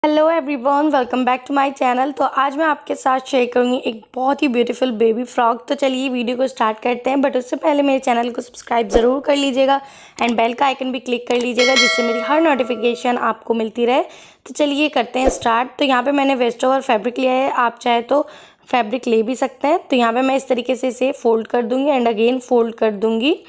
Hello everyone, welcome back to my channel. तो आज मैं आपके साथ शेयर करूंगी एक बहुत ही ब्यूटीफुल बेबी फ्रॉक। तो चलिए वीडियो को स्टार्ट करते हैं, बट उससे पहले मेरे चैनल को सब्सक्राइब ज़रूर कर लीजिएगा एंड बेल का आइकन भी क्लिक कर लीजिएगा, जिससे मेरी हर नोटिफिकेशन आपको मिलती रहे। तो चलिए करते हैं स्टार्ट। तो यहाँ पर मैंने वेस्ट ओवर फैब्रिक लिया है, आप चाहे तो फैब्रिक ले भी सकते हैं। तो यहाँ पर मैं इस तरीके से इसे फोल्ड कर दूँगी एंड अगेन फोल्ड कर दूँगी।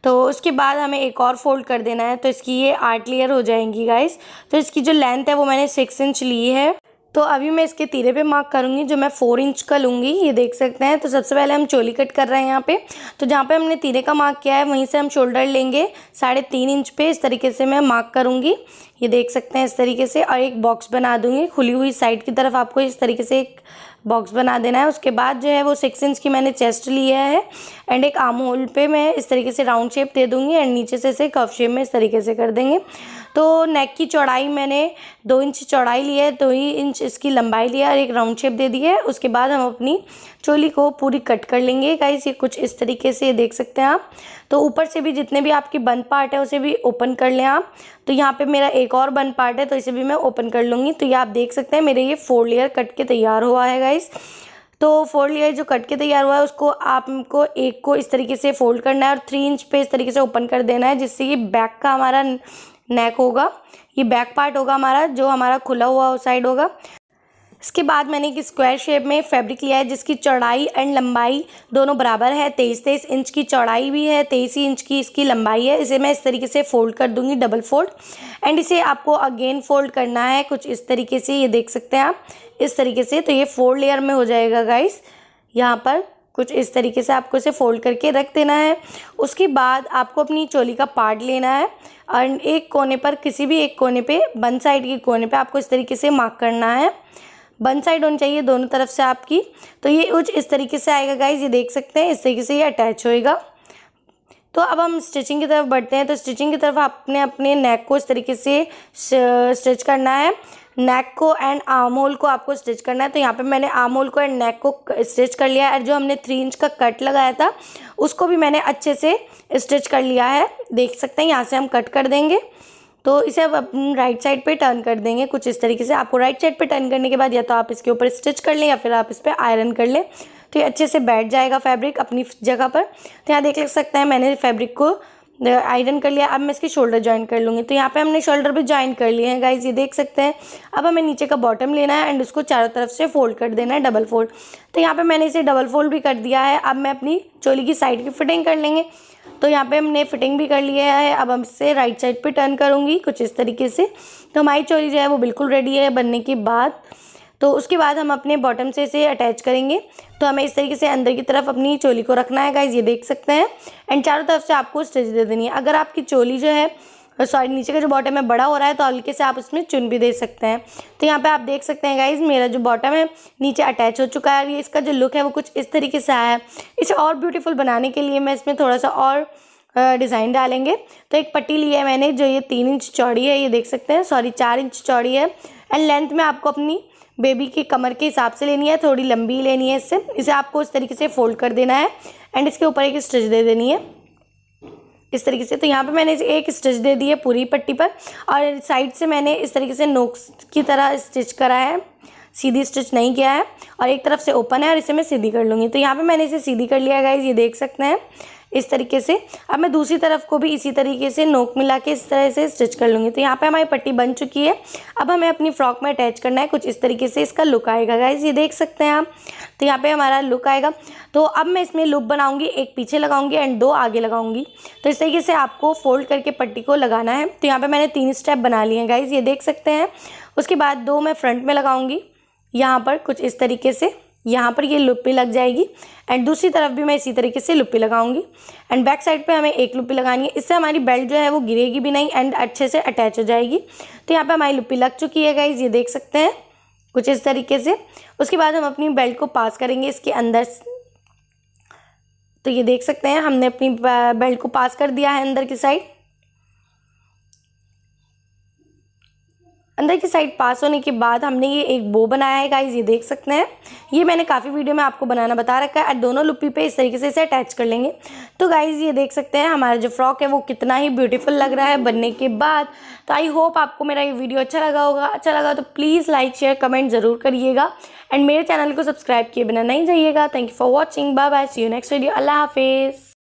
तो उसके बाद हमें एक और फोल्ड कर देना है। तो इसकी ये 8 लेयर हो जाएंगी गाइस। तो इसकी जो लेंथ है वो मैंने 6 इंच ली है। तो अभी मैं इसके तीरे पे मार्क करूंगी, जो मैं 4 इंच का लूँगी, ये देख सकते हैं। तो सबसे पहले हम चोली कट कर रहे हैं यहाँ पे। तो जहाँ पे हमने तीरे का मार्क किया है वहीं से हम शोल्डर लेंगे 3.5 इंच पे। इस तरीके से मैं मार्क करूँगी, ये देख सकते हैं इस तरीके से। और एक बॉक्स बना दूँगी खुली हुई साइड की तरफ, आपको इस तरीके से एक बॉक्स बना देना है। उसके बाद जो है वो 6 इंच की मैंने चेस्ट लिया है एंड एक आर्म होल पे मैं इस तरीके से राउंड शेप दे दूंगी एंड नीचे से इसे कर्व शेप में इस तरीके से कर देंगे। तो नेक की चौड़ाई मैंने 2 इंच चौड़ाई ली है, 2 ही इंच इसकी लंबाई लिया और एक राउंड शेप दे दी है। उसके बाद हम अपनी चोली को पूरी कट कर लेंगे गाइस, ये कुछ इस तरीके से देख सकते हैं आप। तो ऊपर से भी जितने भी आपकी बंद पार्ट है उसे भी ओपन कर लें आप। तो यहाँ पे मेरा एक और बंद पार्ट है, तो इसे भी मैं ओपन कर लूँगी। तो ये आप देख सकते हैं मेरे ये 4 लेयर कट के तैयार हुआ है गाइस। तो 4 लेयर जो कट के तैयार हुआ है उसको आपको एक को इस तरीके से फोल्ड करना है और 3 इंच पे इस तरीके से ओपन कर देना है, जिससे ये बैक का हमारा नेक होगा, ये बैक पार्ट होगा हमारा, जो हमारा खुला हुआ साइड होगा। इसके बाद मैंने एक स्क्वायर शेप में फैब्रिक लिया है, जिसकी चौड़ाई एंड लंबाई दोनों बराबर है। 23 इंच की चौड़ाई भी है, 23 इंच की इसकी लंबाई है। इसे मैं इस तरीके से फोल्ड कर दूंगी, डबल फोल्ड। एंड इसे आपको अगेन फोल्ड करना है कुछ इस तरीके से, ये देख सकते हैं आप इस तरीके से। तो ये 4 लेयर में हो जाएगा गाइस। यहाँ पर कुछ इस तरीके से आपको इसे फोल्ड करके रख देना है। उसके बाद आपको अपनी चोली का पार्ट लेना है और एक कोने पर, किसी भी एक कोने पे, बन साइड के कोने पे आपको इस तरीके से मार्क करना है। बन साइड होनी चाहिए दोनों तरफ से आपकी। तो ये कुछ इस तरीके से आएगा गाइज, ये देख सकते हैं इस तरीके से ये अटैच होएगा। तो अब हम स्टिचिंग की तरफ बढ़ते हैं। तो स्टिचिंग की तरफ आपने अपने नेक को इस तरीके से स्टिच करना है। नेक को एंड आर्म होल को आपको स्टिच करना है। तो यहाँ पे मैंने आर्म होल को एंड नेक को स्टिच कर लिया है और जो हमने 3 इंच का कट लगाया था उसको भी मैंने अच्छे से स्टिच कर लिया है, देख सकते हैं। यहाँ से हम कट कर देंगे। तो इसे अब अपन राइट साइड पे टर्न कर देंगे कुछ इस तरीके से। आपको राइट साइड पे टर्न करने के बाद या तो आप इसके ऊपर स्टिच कर लें या फिर आप इस पर आयरन कर लें, तो ये अच्छे से बैठ जाएगा फैब्रिक अपनी जगह पर। तो यहाँ देख सकते हैं मैंने फैब्रिक को आयरन कर लिया। अब मैं इसकी शोल्डर ज्वाइन कर लूँगी। तो यहाँ पे हमने शोल्डर भी ज्वाइन कर लिए हैं गाइज, ये देख सकते हैं। अब हमें नीचे का बॉटम लेना है एंड उसको चारों तरफ से फोल्ड कर देना है, डबल फोल्ड। तो यहाँ पे मैंने इसे डबल फोल्ड भी कर दिया है। अब मैं अपनी चोली की साइड की फिटिंग कर लेंगे। तो यहाँ पे हमने फिटिंग भी कर लिया है। अब हम इसे राइट साइड पे टर्न करूँगी कुछ इस तरीके से। तो हमारी चोली जो है वो बिल्कुल रेडी है बनने के बाद। तो उसके बाद हम अपने बॉटम से इसे अटैच करेंगे। तो हमें इस तरीके से अंदर की तरफ अपनी चोली को रखना है गाइज, ये देख सकते हैं। एंड चारों तरफ से आपको स्टिच दे देनी है। अगर आपकी चोली जो है नीचे का जो बॉटम है बड़ा हो रहा है तो हल्के से आप उसमें चुन भी दे सकते हैं। तो यहाँ पे आप देख सकते हैं गाइज मेरा जो बॉटम है नीचे अटैच हो चुका है। ये इसका जो लुक है वो कुछ इस तरीके से आया है। इसे और ब्यूटीफुल बनाने के लिए मैं इसमें थोड़ा सा और डिज़ाइन डालेंगे। तो एक पट्टी ली है मैंने, जो ये 3 इंच चौड़ी है, ये देख सकते हैं, 4 इंच चौड़ी है। एंड लेंथ में आपको अपनी बेबी की कमर के हिसाब से लेनी है, थोड़ी लंबी लेनी है इससे। इसे आपको इस तरीके से फोल्ड कर देना है एंड इसके ऊपर एक स्टिच दे देनी है इस तरीके से। तो यहाँ पे मैंने एक स्टिच दे दी है पूरी पट्टी पर और साइड से मैंने इस तरीके से नोक की तरह स्टिच करा है, सीधी स्टिच नहीं किया है। और एक तरफ से ओपन है और इसे मैं सीधी कर लूँगी। तो यहाँ पे मैंने इसे सीधी कर लिया गाइज, ये देख सकते हैं इस तरीके से। अब मैं दूसरी तरफ को भी इसी तरीके से नोक मिला के इस तरह से स्टिच कर लूँगी। तो यहाँ पे हमारी पट्टी बन चुकी है। अब हमें अपनी फ्रॉक में अटैच करना है, कुछ इस तरीके से इसका लुक आएगा गाइज, ये देख सकते हैं आप। तो यहाँ पे हमारा लुक आएगा। तो अब मैं इसमें लूप बनाऊंगी, एक पीछे लगाऊंगी एंड 2 आगे लगाऊंगी। तो इस तरीके से आपको फोल्ड करके पट्टी को लगाना है। तो यहाँ पे मैंने 3 स्टेप बना लिए हैं गाइज, ये देख सकते हैं। उसके बाद 2 मैं फ्रंट में लगाऊंगी, यहाँ पर कुछ इस तरीके से, यहाँ पर ये लुप्पी लग जाएगी। एंड दूसरी तरफ भी मैं इसी तरीके से लुप्पी लगाऊंगी। एंड बैक साइड पे हमें एक लुप्पी लगानी है, इससे हमारी बेल्ट जो है वो गिरेगी भी नहीं एंड अच्छे से अटैच हो जाएगी। तो यहाँ पे हमारी लुप्पी लग चुकी है गाइज, ये देख सकते हैं कुछ इस तरीके से। उसके बाद हम अपनी बेल्ट को पास करेंगे इसके अंदर। तो ये देख सकते हैं हमने अपनी बेल्ट को पास कर दिया है अंदर की साइड। अंदर की साइड पास होने के बाद हमने ये एक बो बनाया है गाइज, ये देख सकते हैं। ये मैंने काफ़ी वीडियो में आपको बनाना बता रखा है। और दोनों लुप्पी पे इस तरीके से इसे अटैच कर लेंगे। तो गाइज ये देख सकते हैं हमारा जो फ्रॉक है वो कितना ही ब्यूटीफुल लग रहा है बनने के बाद। तो आई होप आपको मेरा ये वीडियो अच्छा लगा होगा। अच्छा लगा तो प्लीज़ लाइक शेयर कमेंट ज़रूर करिएगा एंड मेरे चैनल को सब्सक्राइब किए बिना नहीं जाइएगा। Thank you for watching. Bye bye, see you next video. अल्लाह हाफिज़।